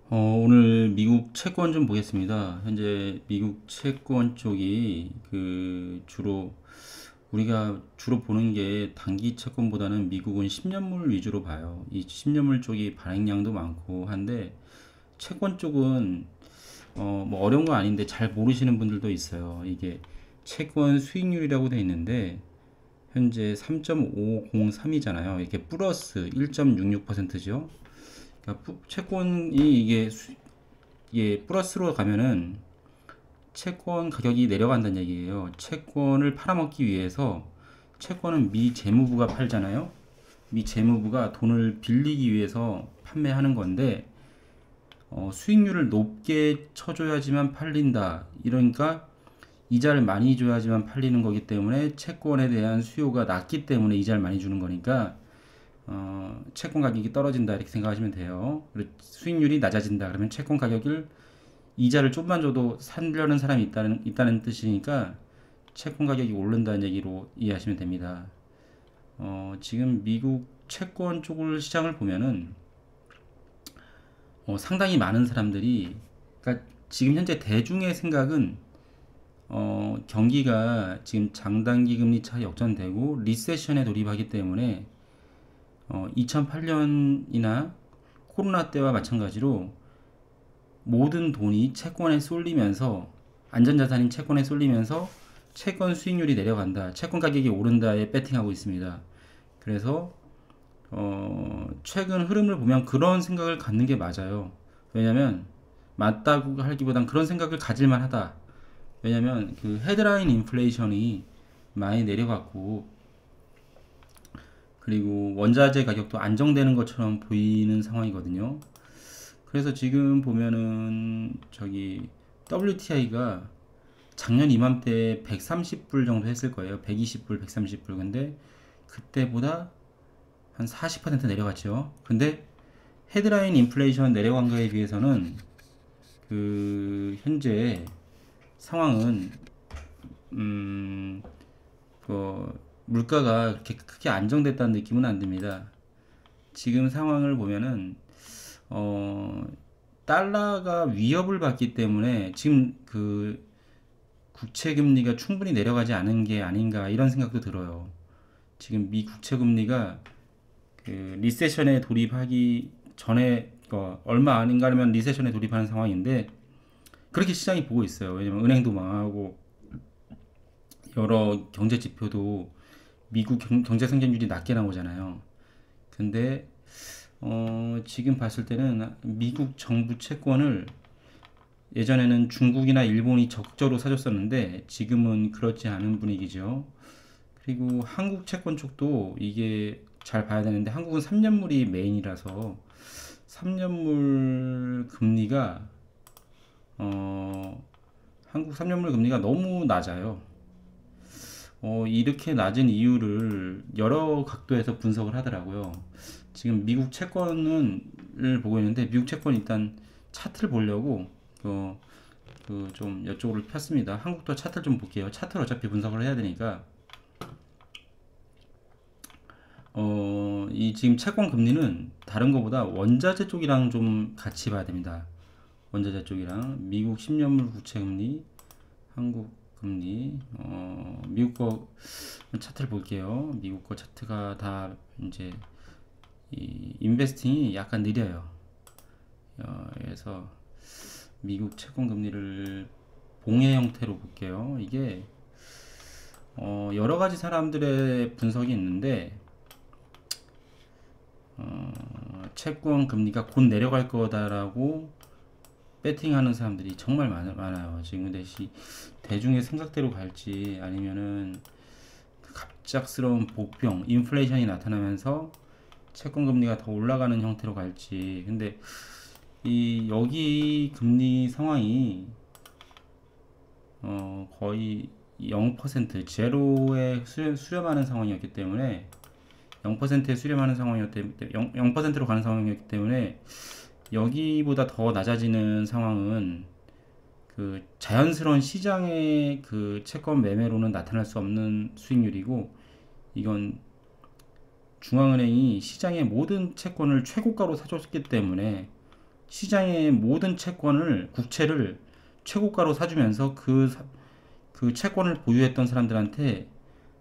오늘 미국 채권 좀 보겠습니다. 현재 미국 채권 쪽이 우리가 주로 보는 게 단기 채권보다는 미국은 10년물 위주로 봐요. 이 10년물 쪽이 발행량도 많고 한데 채권 쪽은 뭐 어려운 거 아닌데 잘 모르시는 분들도 있어요. 이게 채권 수익률이라고 돼 있는데 현재 3.503이잖아요. 이게 플러스 1.66%죠. 그러니까 채권이 이게 플러스로 가면은 채권 가격이 내려간다는 얘기예요. 채권을 팔아먹기 위해서 채권은 미 재무부가 팔잖아요. 미 재무부가 돈을 빌리기 위해서 판매하는 건데 수익률을 높게 쳐줘야지만 팔린다. 이러니까 이자를 많이 줘야지만 팔리는 거기 때문에 채권에 대한 수요가 낮기 때문에 이자를 많이 주는 거니까 채권 가격이 떨어진다 이렇게 생각하시면 돼요. 그리고 수익률이 낮아진다 그러면 채권 가격을 이자를 좀만 줘도 사려는 사람이 있다는 뜻이니까 채권 가격이 오른다는 얘기로 이해하시면 됩니다. 지금 미국 채권 쪽을 시장을 보면은 상당히 많은 사람들이, 그러니까 지금 현재 대중의 생각은 경기가 지금 장단기 금리 차 역전되고 리세션에 돌입하기 때문에 2008년이나 코로나 때와 마찬가지로 모든 돈이 채권에 쏠리면서 안전자산인 채권에 쏠리면서 채권 수익률이 내려간다, 채권 가격이 오른다에 배팅하고 있습니다. 그래서 최근 흐름을 보면 그런 생각을 갖는 게 맞아요. 왜냐면 맞다고 하기보단 그런 생각을 가질만 하다. 왜냐면 그 헤드라인 인플레이션이 많이 내려갔고 그리고 원자재 가격도 안정되는 것처럼 보이는 상황이거든요. 그래서 지금 보면은 저기 WTI가 작년 이맘때 130불 정도 했을 거예요. 120불, 130불. 근데 그때보다 한 40% 내려갔죠. 근데 헤드라인 인플레이션 내려간 거에 비해서는 현재 상황은 음, 물가가 그렇게 크게 안정됐다는 느낌은 안 듭니다. 지금 상황을 보면은 어, 달러가 위협을 받기 때문에 지금 국채 금리가 충분히 내려가지 않은 게 아닌가 이런 생각도 들어요. 지금 미 국채 금리가 리세션에 돌입하기 전에 얼마 아닌가 하면 리세션에 돌입하는 상황인데 그렇게 시장이 보고 있어요. 왜냐면 은행도 망하고 여러 경제 지표도 미국 경제 성장률이 낮게 나오잖아요. 근데 지금 봤을 때는 미국 정부 채권을 예전에는 중국이나 일본이 적극적으로 사줬었는데 지금은 그렇지 않은 분위기죠. 그리고 한국 채권 쪽도 이게 잘 봐야 되는데 한국은 3년물이 메인이라서 3년물 금리가 한국 3년물 금리가 너무 낮아요. 이렇게 낮은 이유를 여러 각도에서 분석을 하더라고요. 지금 미국 채권을 보고 있는데 미국 채권 일단 차트를 보려고 좀 이쪽으로 폈습니다. 한국도 차트를 좀 볼게요. 차트를 어차피 분석을 해야 되니까 이 지금 채권 금리는 다른 거보다 원자재 쪽이랑 좀 같이 봐야 됩니다. 원자재 쪽이랑 미국 10년물 국채 금리, 한국 금리, 미국 거 차트를 볼게요. 미국 거 차트가 다 이제 이 인베스팅이 약간 느려요. 그래서 미국 채권 금리를 봉해 형태로 볼게요. 이게 여러 가지 사람들의 분석이 있는데 채권 금리가 곧 내려갈 거다라고 배팅하는 사람들이 정말 많아요. 지금 근데 대중의 생각대로 갈지 아니면은 갑작스러운 복병, 인플레이션이 나타나면서 채권 금리가 더 올라가는 형태로 갈지. 근데 여기 금리 상황이 거의 0% 제로에 수렴하는 상황이었기 때문에 0%에 수렴하는 상황이었기 때문에 0%로 가는 상황이었기 때문에 여기보다 더 낮아지는 상황은 자연스러운 시장의 채권 매매로는 나타날 수 없는 수익률이고 이건 중앙은행이 시장의 모든 채권을 최고가로 사줬기 때문에 시장의 모든 채권을 국채를 최고가로 사주면서 그 채권을 보유했던 사람들한테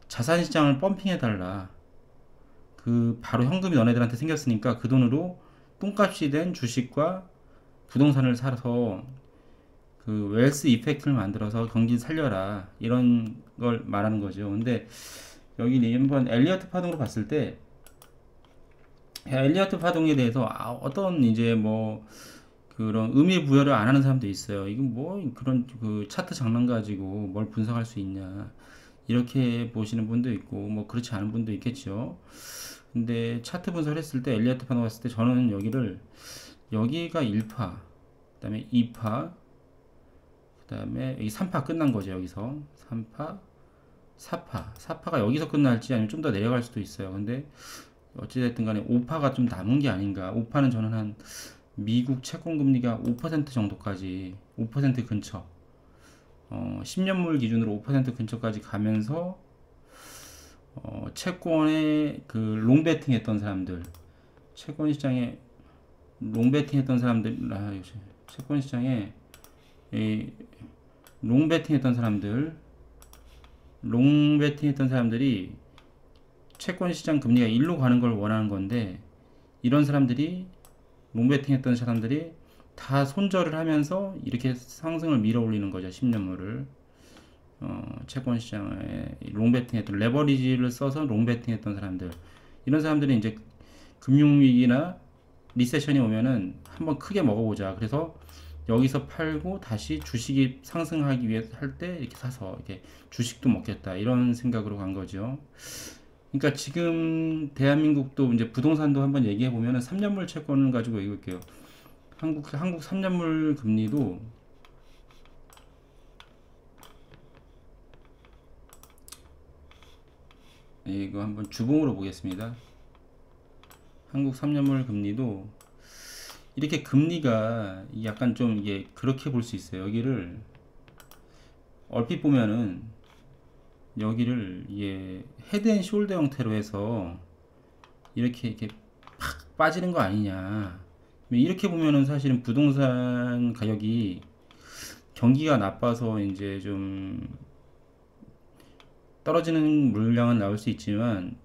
자산시장을 펌핑해달라. 그 바로 현금이 너네들한테 생겼으니까 그 돈으로 똥값이 된 주식과 부동산을 사서 그 웰스 이펙트를 만들어서 경기 살려라, 이런 걸 말하는 거죠. 근데 여기 한번 엘리어트 파동으로 봤을 때 엘리어트 파동에 대해서 어떤 이제 뭐 그런 의미 부여를 안 하는 사람도 있어요. 이건 뭐 그런 그 차트 장난 가지고 뭘 분석할 수 있냐, 이렇게 보시는 분도 있고 뭐 그렇지 않은 분도 있겠죠. 근데 차트 분석을 했을 때 엘리어트 파동 봤을 때 저는 여기가 1파, 그다음에 2파, 그다음에 여기 3파 끝난 거죠. 여기서 3파, 4파가 여기서 끝날지 아니면 좀 더 내려갈 수도 있어요. 근데 어찌됐든 간에 5파가 좀 남은 게 아닌가. 5파는 저는 한 미국 채권 금리가 5% 정도까지, 5% 근처, 10년물 기준으로 5% 근처까지 가면서 채권에 그 롱베팅 했던 사람들, 채권 시장에 롱베팅 했던 사람들, 채권 시장에 이 롱베팅 했던 사람들이 채권 시장 금리가 1로 가는 걸 원하는 건데, 이런 사람들이 롱베팅 했던 사람들이 다 손절을 하면서 이렇게 상승을 밀어 올리는 거죠. 10년물을 채권 시장에 롱베팅 했던, 레버리지를 써서 롱베팅 했던 사람들, 이런 사람들이 이제 금융위기나 리세션이 오면은 한번 크게 먹어보자, 그래서 여기서 팔고 다시 주식이 상승하기 위해서 할 때 이렇게 사서 이렇게 주식도 먹겠다, 이런 생각으로 간 거죠. 그러니까 지금 대한민국도 이제 부동산도 한번 얘기해 보면은 3년물 채권을 가지고 얘기해 볼게요. 한국 3년물 금리도 이거 한번 주봉으로 보겠습니다. 한국 3년물 금리도 이렇게 금리가 약간 좀 이게 그렇게 볼 수 있어요. 여기를 얼핏 보면은 여기를 이게 헤드앤숄더 형태로 해서 이렇게 팍 빠지는 거 아니냐. 이렇게 보면은 사실은 부동산 가격이 경기가 나빠서 이제 좀 떨어지는 물량은 나올 수 있지만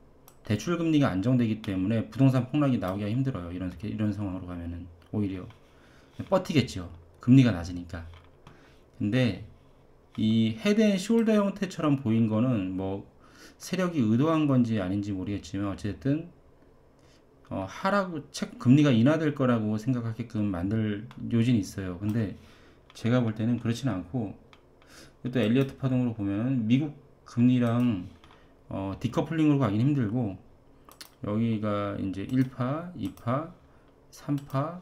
대출 금리가 안정되기 때문에 부동산 폭락이 나오기가 힘들어요. 이런 상황으로 가면은 오히려 버티겠죠. 금리가 낮으니까. 근데 이 헤드앤숄더 형태처럼 보인 거는 뭐 세력이 의도한 건지 아닌지 모르겠지만 어쨌든 금리가 인하될 거라고 생각하게끔 만들 요진이 있어요. 근데 제가 볼 때는 그렇지는 않고, 또 엘리어트 파동으로 보면 미국 금리랑 디커플링으로 가긴 힘들고, 여기가 이제 1파, 2파, 3파,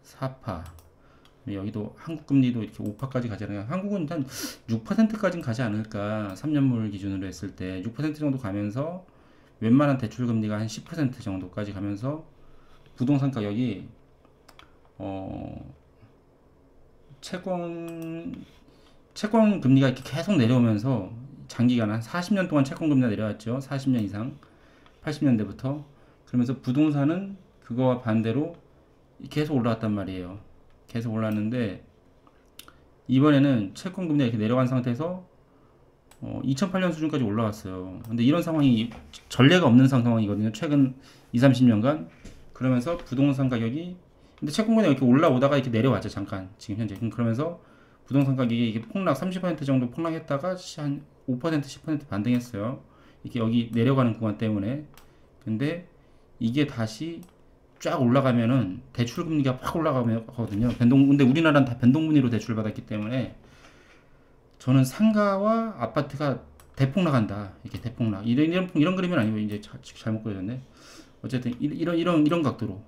4파, 여기도 한국 금리도 이렇게 5파까지 가잖아요. 한국은 한 6%까지는 가지 않을까. 3년물 기준으로 했을 때 6% 정도 가면서 웬만한 대출 금리가 한 10% 정도까지 가면서 부동산 가격이 채권 금리가 이렇게 계속 내려오면서 장기간 한 40년 동안 채권 금리가 내려왔죠. 40년 이상, 80년대부터. 그러면서 부동산은 그거와 반대로 계속 올라왔단 말이에요. 계속 올랐는데 이번에는 채권 금리가 이렇게 내려간 상태에서 2008년 수준까지 올라왔어요. 근데 이런 상황이 전례가 없는 상황이거든요. 최근 2, 30년간. 그러면서 부동산 가격이, 근데 채권 금리가 이렇게 올라오다가 이렇게 내려왔죠. 잠깐. 지금 현재. 그러면서 부동산 가격이 이게 폭락 30% 정도 폭락했다가 한 5%, 10% 반등했어요. 이렇게 여기 내려가는 구간 때문에. 근데 이게 다시 쫙 올라가면은 대출 금리가 확 올라가거든요. 근데 우리나라는 다 변동금리로 대출 받았기 때문에 저는 상가와 아파트가 대폭락한다. 이렇게 대폭락. 이런 그림은 아니고 이제 잘못 그려졌네. 어쨌든 이런 각도로,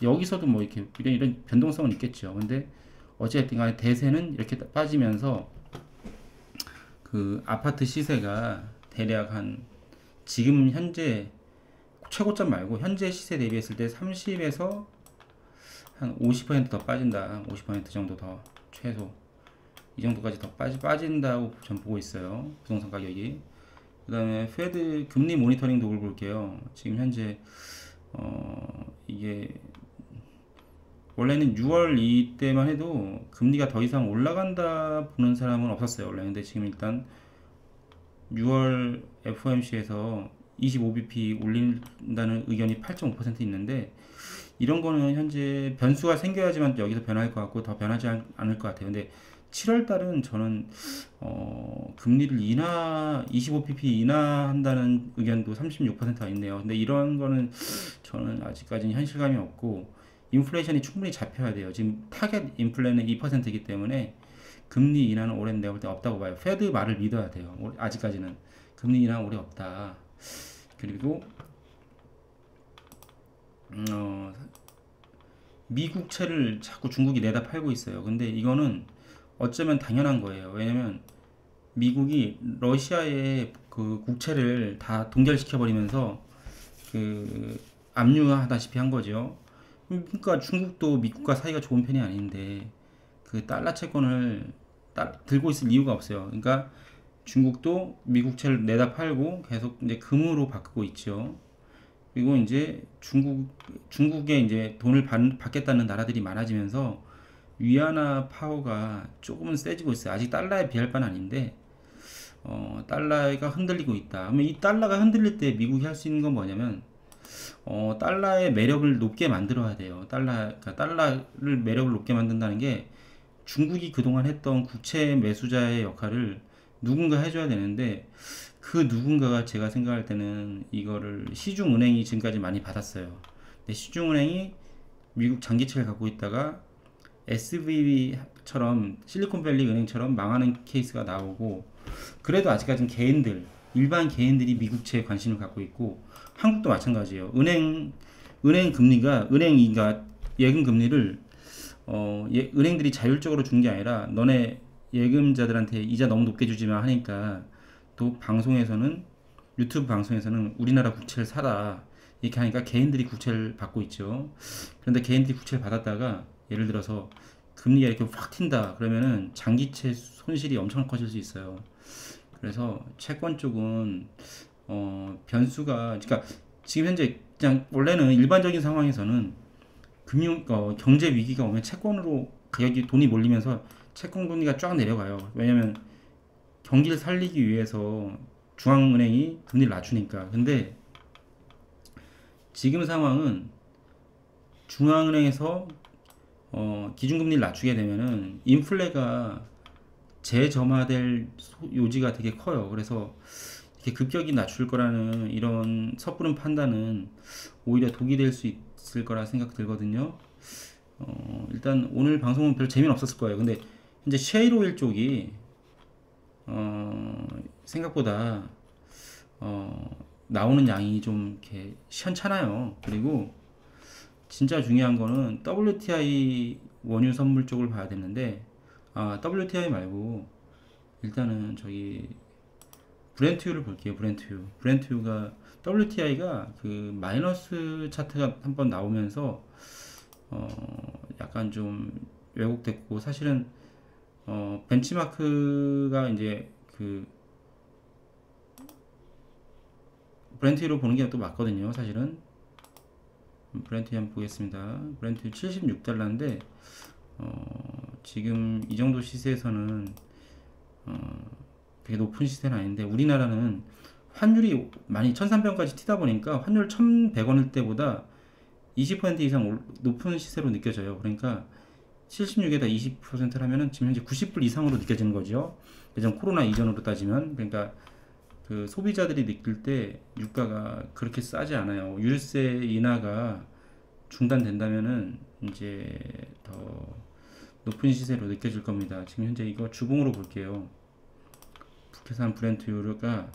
여기서도 뭐 이렇게 이런 변동성은 있겠죠. 근데 어쨌든 간에 대세는 이렇게 빠지면서 그 아파트 시세가 대략 한 지금 현재 최고점 말고 현재 시세 대비했을 때 30에서 한 50% 더 빠진다. 50% 정도 더 최소 이 정도까지 더 빠진다고 전 보고 있어요. 부동산 가격이. 그 다음에 페드 금리 모니터링 도구를 볼게요. 지금 현재 이게 원래는 6월 이때만 해도 금리가 더 이상 올라간다 보는 사람은 없었어요 원래. 근데 지금 일단 6월 FOMC에서 25bp 올린다는 의견이 8.5% 있는데, 이런 거는 현재 변수가 생겨야지만 여기서 변할 것 같고 더 변하지 않을 것 같아요. 근데 7월 달은 저는 금리를 인하 25pp 인하한다는 의견도 36%가 있네요. 근데 이런 거는 저는 아직까지는 현실감이 없고, 인플레이션이 충분히 잡혀야 돼요. 지금 타겟 인플레는 2%이기 때문에 금리 인하는 올해는 내가 볼 때 없다고 봐요. 페드 말을 믿어야 돼요. 아직까지는 금리 인하 올해 없다. 그리고 어, 미국채를 자꾸 중국이 내다 팔고 있어요. 근데 이거는 어쩌면 당연한 거예요. 왜냐면 미국이 러시아의 그 국채를 다 동결시켜 버리면서 그 압류하다시피 한 거죠. 그러니까 중국도 미국과 사이가 좋은 편이 아닌데 그 달러 채권을 들고 있을 이유가 없어요. 그러니까 중국도 미국채를 내다 팔고 계속 이제 금으로 바꾸고 있죠. 그리고 이제 중국에 이제 돈을 받겠다는 나라들이 많아지면서 위안화 파워가 조금은 세지고 있어요. 아직 달러에 비할 바는 아닌데 달러가 흔들리고 있다. 그러면 이 달러가 흔들릴 때 미국이 할 수 있는 건 뭐냐면 달러의 매력을 높게 만들어야 돼요. 그러니까 달러를 매력을 높게 만든다는 게 중국이 그동안 했던 국채 매수자의 역할을 누군가 해줘야 되는데, 그 누군가가 제가 생각할 때는 이거를 시중은행이 지금까지 많이 받았어요. 근데 시중은행이 미국 장기채를 갖고 있다가 SVB처럼 실리콘밸리 은행처럼 망하는 케이스가 나오고, 그래도 아직까지는 일반 개인들이 미국채에 관심을 갖고 있고, 한국도 마찬가지예요. 은행인가 예금 금리를 은행들이 자율적으로 준 게 아니라 너네 예금자들한테 이자 너무 높게 주지 마 하니까, 또 유튜브 방송에서는 우리나라 국채를 사라 이렇게 하니까 개인들이 국채를 받고 있죠. 그런데 개인들이 국채를 받았다가 예를 들어서 금리가 이렇게 확 튄다 그러면은 장기채 손실이 엄청 커질 수 있어요. 그래서 채권 쪽은 변수가, 그러니까 지금 현재 그냥 원래는 일반적인 상황에서는 경제 위기가 오면 채권으로 돈이 몰리면서 채권 금리가 쫙 내려가요. 왜냐면 경기를 살리기 위해서 중앙은행이 금리를 낮추니까. 근데 지금 상황은 중앙은행에서 기준금리를 낮추게 되면은 인플레가 재점화될 요지가 되게 커요. 그래서 이렇게 급격히 낮출 거라는 이런 섣부른 판단은 오히려 독이 될 수 있을 거라 생각 들거든요. 일단 오늘 방송은 별 재미는 없었을 거예요. 근데 현재 셰일오일 쪽이 생각보다 나오는 양이 좀 이렇게 시원찮아요. 그리고 진짜 중요한 거는 WTI 원유 선물 쪽을 봐야 되는데, WTI 말고 일단은 저기 브렌트유를 볼게요. 브렌트유가 WTI가 그 마이너스 차트가 한번 나오면서 약간 좀 왜곡됐고, 사실은 벤치마크가 이제 그 브렌트유로 보는 게 또 맞거든요. 사실은 브렌트유 한번 보겠습니다. 브렌트유 76달러인데 지금 이 정도 시세에서는 되게 높은 시세는 아닌데, 우리나라는 환율이 많이 1300원까지 튀다 보니까 환율 1100원일 때보다 20% 이상 높은 시세로 느껴져요. 그러니까 76에다 20%라면은 지금 현재 90불 이상으로 느껴지는 거죠. 예전 코로나 이전으로 따지면. 그러니까 그 소비자들이 느낄 때 유가가 그렇게 싸지 않아요. 유류세 인하가 중단된다면은 이제 더 높은 시세로 느껴질 겁니다. 지금 현재 이거 주봉으로 볼게요. 북해산 브렌트유가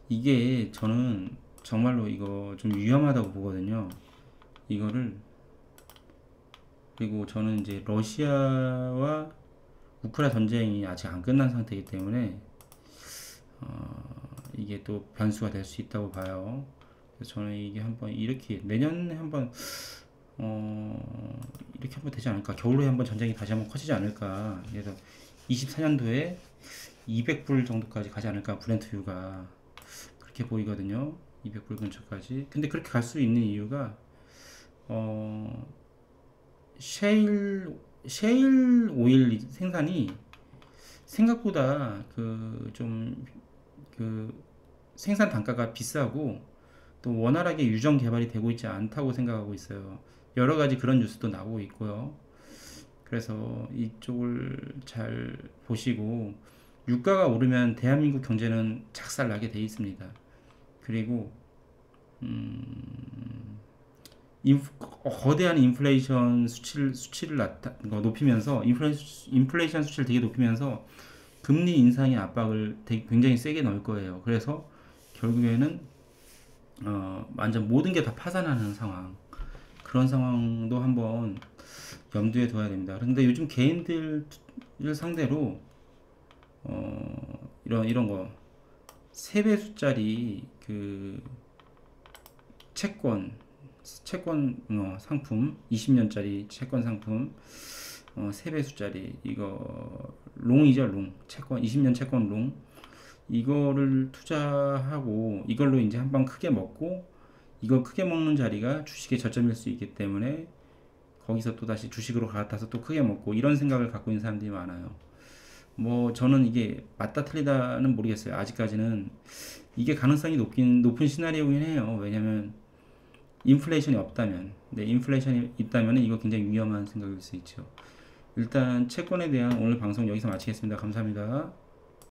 이게 저는 정말로 이거 좀 위험하다고 보거든요. 이거를. 그리고 저는 이제 러시아와 우크라이나 전쟁이 아직 안 끝난 상태이기 때문에 이게 또 변수가 될 수 있다고 봐요. 그래서 저는 이게 한번 이렇게 내년에 한번 이렇게 한번 되지 않을까, 겨울에 한번 전쟁이 다시 한번 커지지 않을까. 그래서 24년도에 200불 정도까지 가지 않을까, 브렌트유가 그렇게 보이거든요. 200불 근처까지. 근데 그렇게 갈 수 있는 이유가 어, 셰일 오일 생산이 생각보다 그 생산 단가가 비싸고 또 원활하게 유전 개발이 되고 있지 않다고 생각하고 있어요. 여러 가지 그런 뉴스도 나오고 있고요. 그래서 이쪽을 잘 보시고, 유가가 오르면 대한민국 경제는 작살나게 돼 있습니다. 그리고 거대한 인플레이션 수치를 높이면서, 인플레이션 수치를 되게 높이면서 금리 인상의 압박을 굉장히 세게 넣을 거예요. 그래서 결국에는 완전 모든 게 다 파산하는 상황, 그런 상황도 한번 염두에 둬야 됩니다. 그런데 요즘 개인들을 상대로 이런 거 3배수짜리 그 채권 상품, 20년짜리 채권 상품 3배수짜리, 이거 롱이죠. 롱 채권, 20년 채권 롱, 이거를 투자하고 이걸로 이제 한번 크게 먹고, 이거 크게 먹는 자리가 주식의 저점일 수 있기 때문에 거기서 또 다시 주식으로 갈아타서 또 크게 먹고, 이런 생각을 갖고 있는 사람들이 많아요. 뭐 저는 이게 맞다 틀리다는 모르겠어요. 아직까지는 이게 가능성이 높은 시나리오긴 해요. 왜냐면 인플레이션이 없다면. 네, 인플레이션이 있다면 이거 굉장히 위험한 생각일 수 있죠. 일단 채권에 대한 오늘 방송 여기서 마치겠습니다. 감사합니다.